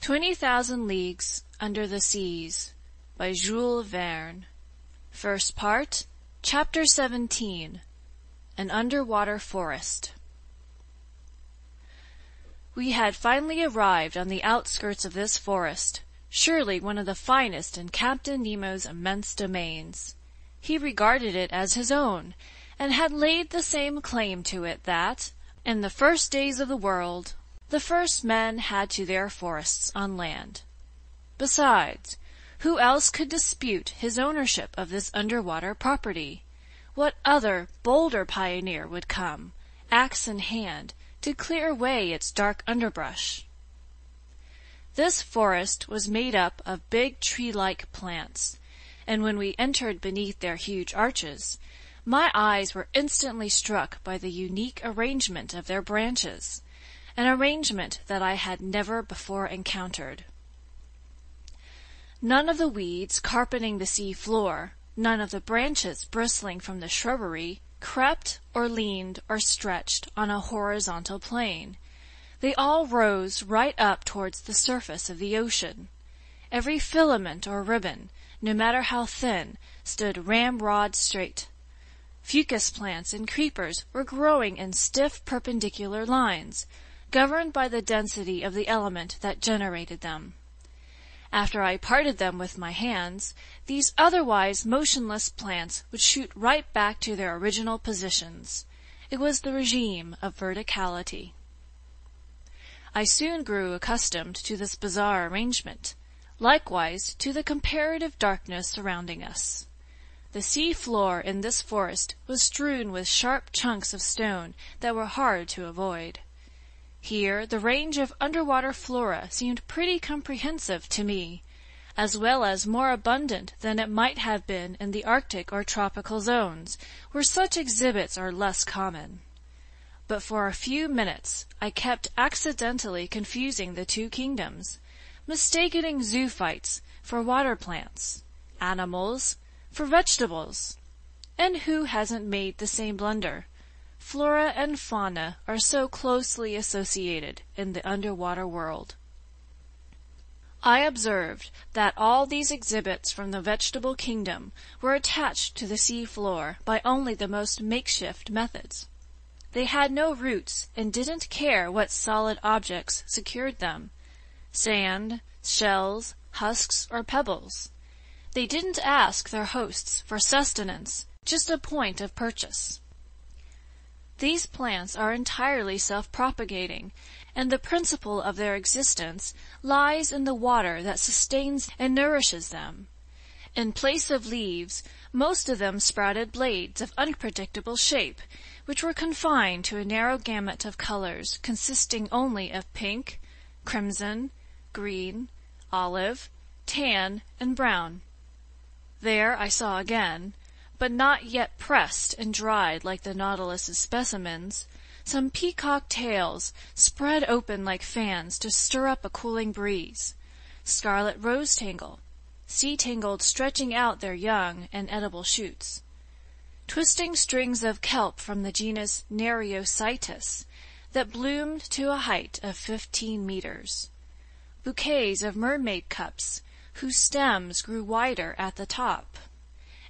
20,000 Leagues Under the Seas by Jules Verne. First Part, Chapter 17. An Underwater Forest. We had finally arrived on the outskirts of this forest, surely one of the finest in Captain Nemo's immense domains. He regarded it as his own, and had laid the same claim to it that, in the first days of the world, the first men had to their forests on land. Besides, who else could dispute his ownership of this underwater property? What other, bolder pioneer would come, axe in hand, to clear away its dark underbrush? This forest was made up of big tree-like plants, and when we entered beneath their huge arches, my eyes were instantly struck by the unique arrangement of their branches, an arrangement that I had never before encountered. None of the weeds carpeting the sea floor, none of the branches bristling from the shrubbery, crept or leaned or stretched on a horizontal plane. They all rose right up towards the surface of the ocean. Every filament or ribbon, no matter how thin, stood ramrod straight. Fucus plants and creepers were growing in stiff perpendicular lines, governed by the density of the element that generated them. After I parted them with my hands, these otherwise motionless plants would shoot right back to their original positions. It was the regime of verticality. I soon grew accustomed to this bizarre arrangement, likewise to the comparative darkness surrounding us. The sea floor in this forest was strewn with sharp chunks of stone that were hard to avoid. Here the range of underwater flora seemed pretty comprehensive to me, as well as more abundant than it might have been in the Arctic or tropical zones, where such exhibits are less common. But for a few minutes I kept accidentally confusing the two kingdoms, mistaking zoophytes for water plants, animals for vegetables. And who hasn't made the same blunder? Flora and fauna are so closely associated in the underwater world. I observed that all these exhibits from the vegetable kingdom were attached to the sea floor by only the most makeshift methods. They had no roots and didn't care what solid objects secured them: sand, shells, husks, or pebbles. They didn't ask their hosts for sustenance, just a point of purchase. These plants are entirely self-propagating, and the principle of their existence lies in the water that sustains and nourishes them. In place of leaves, most of them sprouted blades of unpredictable shape, which were confined to a narrow gamut of colors consisting only of pink, crimson, green, olive, tan, and brown. There I saw again, but not yet pressed and dried like the Nautilus's specimens, some peacock tails spread open like fans to stir up a cooling breeze, scarlet rose tangle, sea tangled stretching out their young and edible shoots, twisting strings of kelp from the genus Nereocytus that bloomed to a height of 15 meters, bouquets of mermaid cups whose stems grew wider at the top,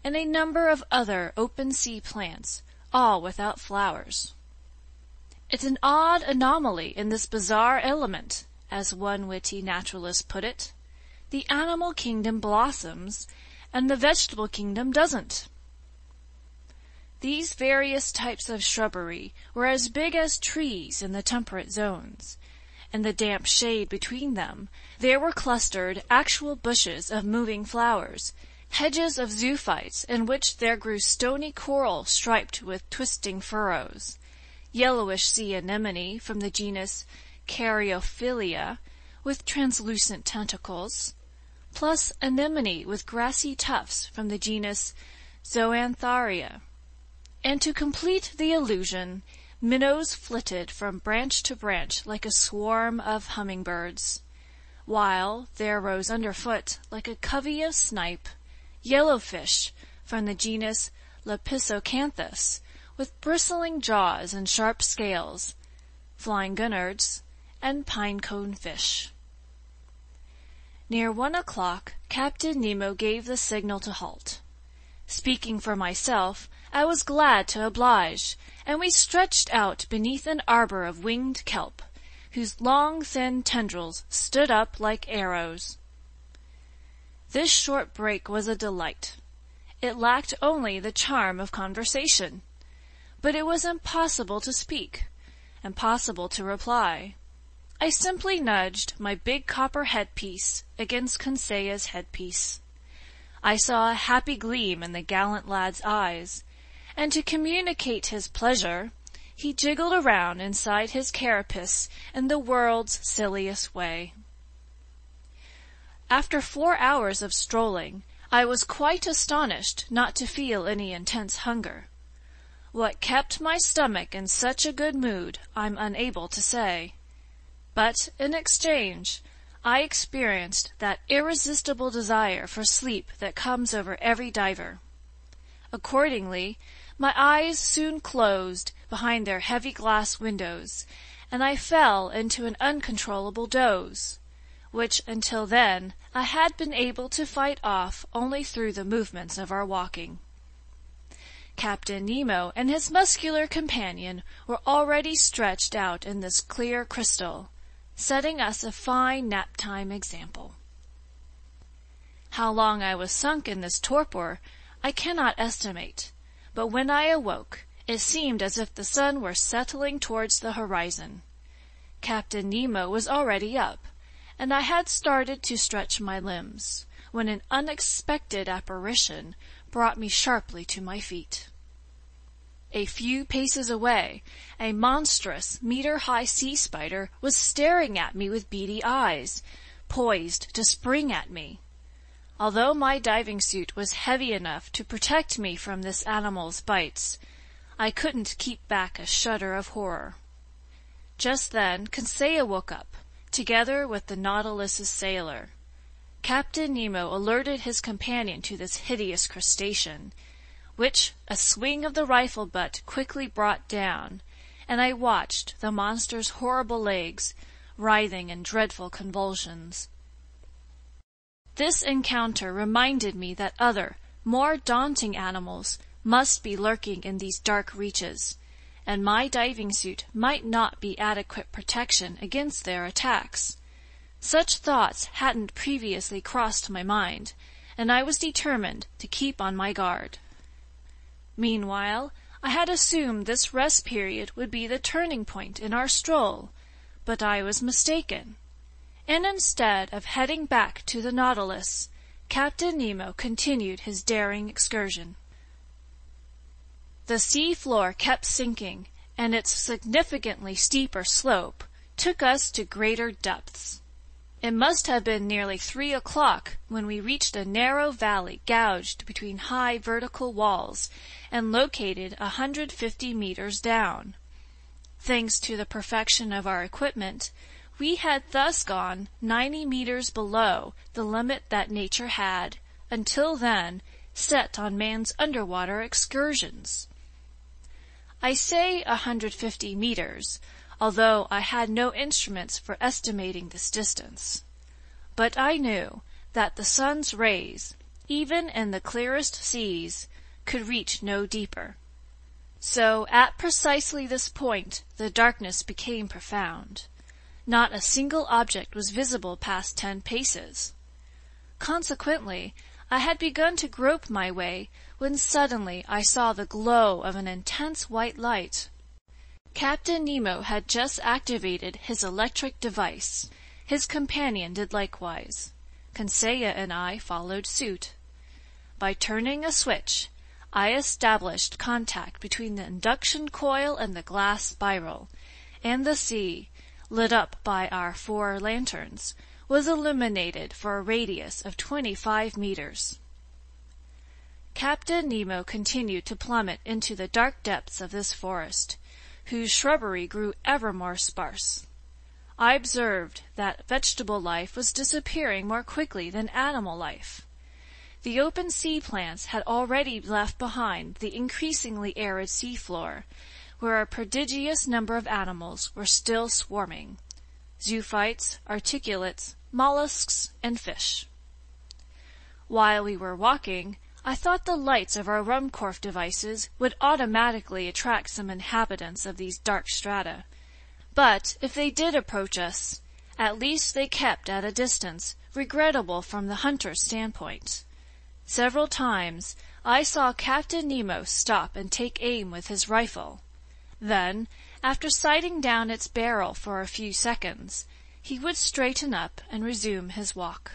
and a number of other open-sea plants, all without flowers. It's an odd anomaly in this bizarre element, as one witty naturalist put it. The animal kingdom blossoms, and the vegetable kingdom doesn't. These various types of shrubbery were as big as trees in the temperate zones. In the damp shade between them, there were clustered actual bushes of moving flowers, hedges of zoophytes in which there grew stony coral striped with twisting furrows, yellowish sea anemone from the genus Caryophylla with translucent tentacles, plus anemone with grassy tufts from the genus Zoantharia. And to complete the illusion, minnows flitted from branch to branch like a swarm of hummingbirds, while there rose underfoot, like a covey of snipe, yellowfish from the genus Lepisocanthus, with bristling jaws and sharp scales, flying gurnards, and pine-cone fish. Near 1 o'clock, Captain Nemo gave the signal to halt. Speaking for myself, I was glad to oblige, and we stretched out beneath an arbor of winged kelp, whose long thin tendrils stood up like arrows. This short break was a delight. It lacked only the charm of conversation, but it was impossible to speak, impossible to reply. I simply nudged my big copper headpiece against Conseil's headpiece. I saw a happy gleam in the gallant lad's eyes, and to communicate his pleasure, he jiggled around inside his carapace in the world's silliest way. After 4 hours of strolling, I was quite astonished not to feel any intense hunger. What kept my stomach in such a good mood, I'm unable to say. But in exchange, I experienced that irresistible desire for sleep that comes over every diver. Accordingly, my eyes soon closed behind their heavy glass windows, and I fell into an uncontrollable doze, which until then I had been able to fight off only through the movements of our walking. Captain Nemo and his muscular companion were already stretched out in this clear crystal, setting us a fine nap-time example. How long I was sunk in this torpor I cannot estimate, but when I awoke, it seemed as if the sun were settling towards the horizon. Captain Nemo was already up, and I had started to stretch my limbs, when an unexpected apparition brought me sharply to my feet. A few paces away, a monstrous, meter-high sea spider was staring at me with beady eyes, poised to spring at me. Although my diving suit was heavy enough to protect me from this animal's bites, I couldn't keep back a shudder of horror. Just then Conseil woke up, together with the Nautilus's sailor. Captain Nemo alerted his companion to this hideous crustacean, which a swing of the rifle butt quickly brought down, and I watched the monster's horrible legs writhing in dreadful convulsions. This encounter reminded me that other, more daunting animals must be lurking in these dark reaches, and my diving suit might not be adequate protection against their attacks. Such thoughts hadn't previously crossed my mind, and I was determined to keep on my guard. Meanwhile, I had assumed this rest period would be the turning point in our stroll, but I was mistaken. And instead of heading back to the Nautilus, Captain Nemo continued his daring excursion. The sea floor kept sinking, and its significantly steeper slope took us to greater depths. It must have been nearly 3 o'clock when we reached a narrow valley gouged between high vertical walls and located 150 meters down. Thanks to the perfection of our equipment, we had thus gone 90 meters below the limit that nature had, until then, set on man's underwater excursions. I say 150 meters, although I had no instruments for estimating this distance. But I knew that the sun's rays, even in the clearest seas, could reach no deeper. So at precisely this point the darkness became profound. Not a single object was visible past 10 paces. Consequently, I had begun to grope my way when suddenly I saw the glow of an intense white light. Captain Nemo had just activated his electric device. His companion did likewise. Conseil and I followed suit. By turning a switch, I established contact between the induction coil and the glass spiral, and the sea, lit up by our 4 lanterns, was illuminated for a radius of 25 meters. Captain Nemo continued to plummet into the dark depths of this forest, whose shrubbery grew ever more sparse. I observed that vegetable life was disappearing more quickly than animal life. The open sea plants had already left behind the increasingly arid seafloor, where a prodigious number of animals were still swarming: zoophytes, articulates, mollusks, and fish. While we were walking, I thought the lights of our Ruhmkorff devices would automatically attract some inhabitants of these dark strata. But if they did approach us, at least they kept at a distance, regrettable from the hunter's standpoint. Several times I saw Captain Nemo stop and take aim with his rifle. Then, after sighting down its barrel for a few seconds, he would straighten up and resume his walk.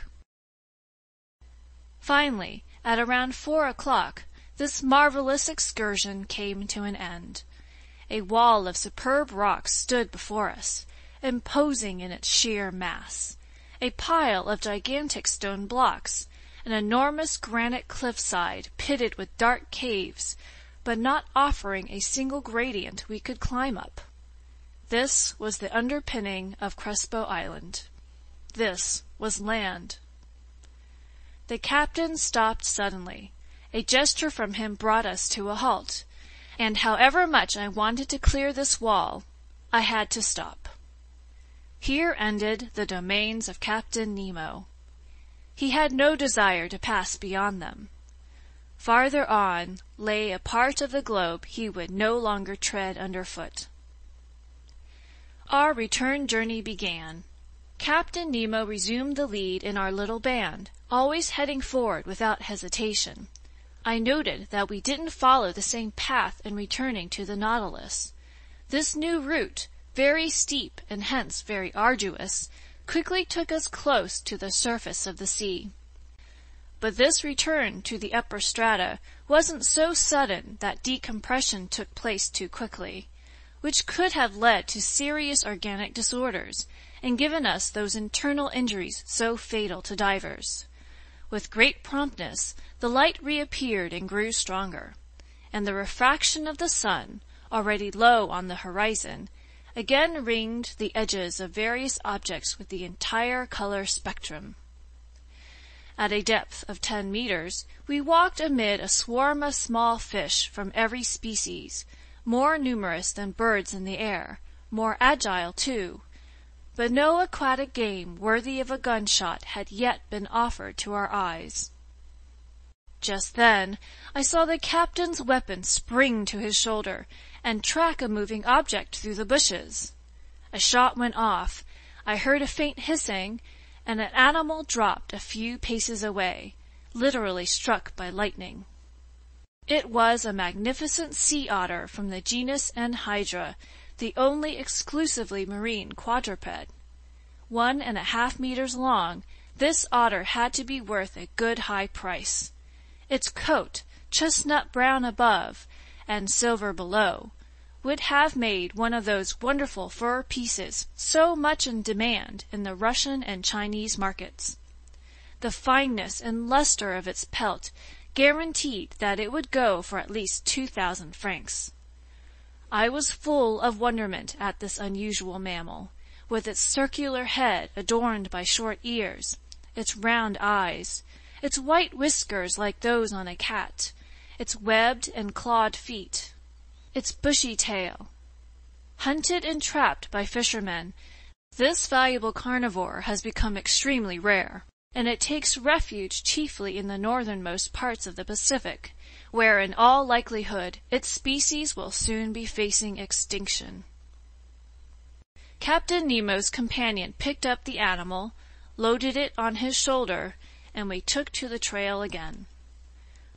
Finally, at around 4 o'clock, this marvelous excursion came to an end. A wall of superb rocks stood before us, imposing in its sheer mass. A pile of gigantic stone blocks, an enormous granite cliffside pitted with dark caves, but not offering a single gradient we could climb up. This was the underpinning of Crespo Island. This was land. The captain stopped suddenly. A gesture from him brought us to a halt, and however much I wanted to clear this wall, I had to stop. Here ended the domains of Captain Nemo. He had no desire to pass beyond them. Farther on lay a part of the globe he would no longer tread underfoot. Our return journey began. Captain Nemo resumed the lead in our little band, always heading forward without hesitation. I noted that we didn't follow the same path in returning to the Nautilus. This new route, very steep and hence very arduous, quickly took us close to the surface of the sea. But this return to the upper strata wasn't so sudden that decompression took place too quickly, which could have led to serious organic disorders and given us those internal injuries so fatal to divers. With great promptness, the light reappeared and grew stronger, and the refraction of the sun, already low on the horizon, again ringed the edges of various objects with the entire color spectrum. At a depth of 10 meters, we walked amid a swarm of small fish from every species, more numerous than birds in the air, more agile too, but no aquatic game worthy of a gunshot had yet been offered to our eyes. Just then I saw the captain's weapon spring to his shoulder and track a moving object through the bushes. A shot went off, I heard a faint hissing, and an animal dropped a few paces away, literally struck by lightning. It was a magnificent sea otter from the genus Hydra, the only exclusively marine quadruped. 1.5 meters long, this otter had to be worth a good high price. Its coat, chestnut brown above and silver below, would have made one of those wonderful fur pieces so much in demand in the Russian and Chinese markets. The fineness and luster of its pelt guaranteed that it would go for at least 2,000 francs. I was full of wonderment at this unusual mammal, with its circular head adorned by short ears, its round eyes, its white whiskers like those on a cat, its webbed and clawed feet, its bushy tail. Hunted and trapped by fishermen, this valuable carnivore has become extremely rare, and it takes refuge chiefly in the northernmost parts of the Pacific, where in all likelihood its species will soon be facing extinction. Captain Nemo's companion picked up the animal, loaded it on his shoulder, and we took to the trail again.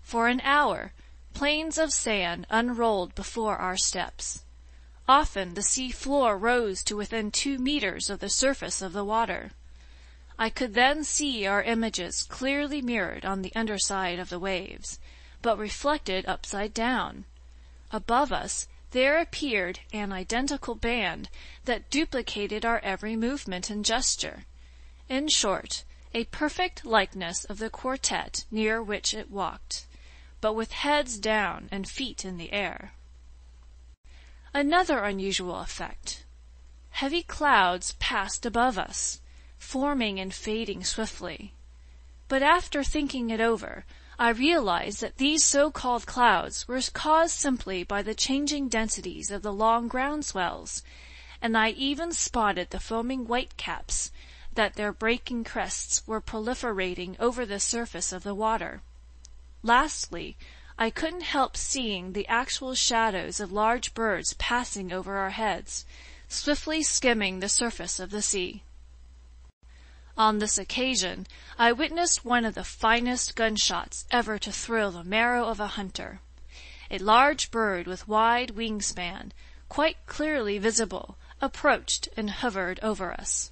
For an hour, plains of sand unrolled before our steps. Often the sea floor rose to within 2 meters of the surface of the water. I could then see our images clearly mirrored on the underside of the waves, but reflected upside down. Above us there appeared an identical band that duplicated our every movement and gesture. In short, a perfect likeness of the quartet near which it walked, but with heads down and feet in the air. Another unusual effect. Heavy clouds passed above us, forming and fading swiftly. But after thinking it over, I realized that these so-called clouds were caused simply by the changing densities of the long ground swells, and I even spotted the foaming whitecaps, that their breaking crests were proliferating over the surface of the water. Lastly, I couldn't help seeing the actual shadows of large birds passing over our heads, swiftly skimming the surface of the sea. On this occasion, I witnessed one of the finest gunshots ever to thrill the marrow of a hunter. A large bird with wide wingspan, quite clearly visible, approached and hovered over us.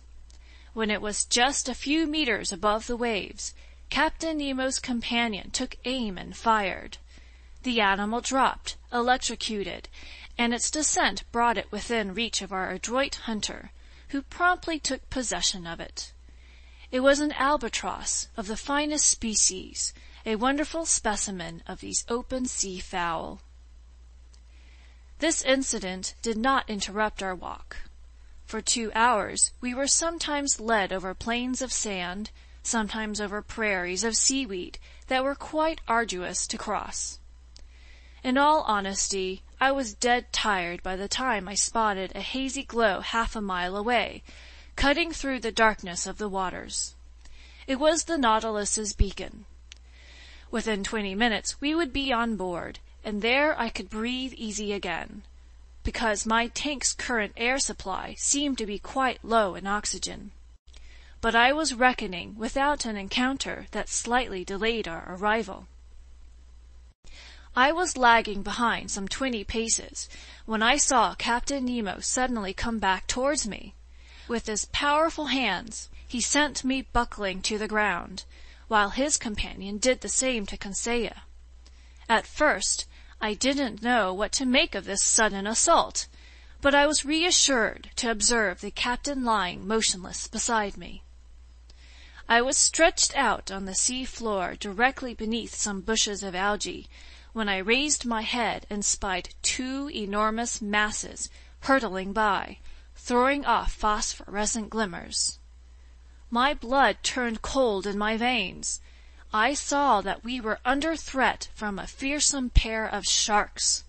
When it was just a few meters above the waves, Captain Nemo's companion took aim and fired. The animal dropped, electrocuted, and its descent brought it within reach of our adroit hunter, who promptly took possession of it. It was an albatross of the finest species, a wonderful specimen of these open sea fowl. This incident did not interrupt our walk. For 2 hours we were sometimes led over plains of sand, sometimes over prairies of seaweed that were quite arduous to cross. In all honesty, I was dead tired by the time I spotted a hazy glow half a mile away, cutting through the darkness of the waters. It was the Nautilus's beacon. Within 20 minutes we would be on board, and there I could breathe easy again, because my tank's current air supply seemed to be quite low in oxygen. But I was reckoning without an encounter that slightly delayed our arrival. I was lagging behind some 20 paces when I saw Captain Nemo suddenly come back towards me. With his powerful hands, he sent me buckling to the ground, while his companion did the same to Conseil. At first, I didn't know what to make of this sudden assault, but I was reassured to observe the captain lying motionless beside me. I was stretched out on the sea floor directly beneath some bushes of algae, when I raised my head and spied 2 enormous masses hurtling by, throwing off phosphorescent glimmers. My blood turned cold in my veins. I saw that we were under threat from a fearsome pair of sharks.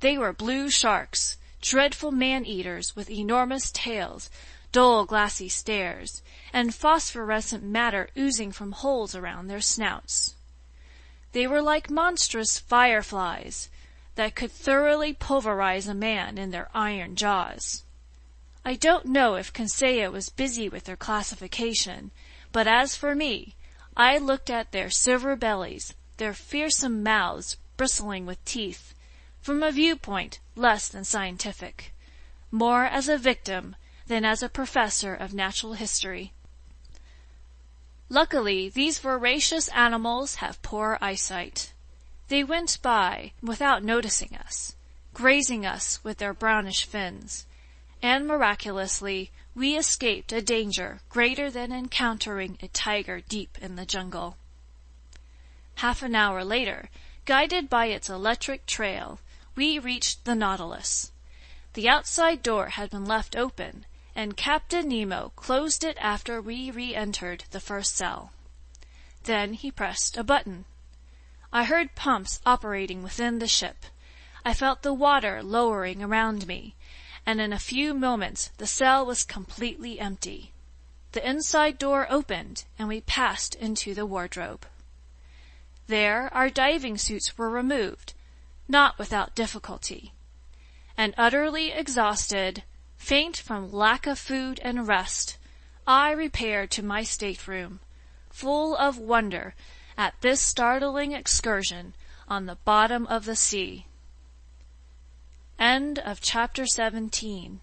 They were blue sharks, dreadful man-eaters with enormous tails, dull glassy stares, and phosphorescent matter oozing from holes around their snouts. They were like monstrous fireflies that could thoroughly pulverize a man in their iron jaws. I don't know if Conseil was busy with their classification, but as for me, I looked at their silver bellies, their fearsome mouths bristling with teeth, from a viewpoint less than scientific, more as a victim than as a professor of natural history. Luckily, these voracious animals have poor eyesight. They went by without noticing us, grazing us with their brownish fins, and miraculously we escaped a danger greater than encountering a tiger deep in the jungle. Half an hour later, guided by its electric trail, we reached the Nautilus. The outside door had been left open, and Captain Nemo closed it after we re-entered the first cell. Then he pressed a button. I heard pumps operating within the ship. I felt the water lowering around me, and in a few moments the cell was completely empty. The inside door opened, and we passed into the wardrobe. There our diving suits were removed, not without difficulty. And utterly exhausted, faint from lack of food and rest, I repaired to my stateroom, full of wonder at this startling excursion on the bottom of the sea. End of chapter 17.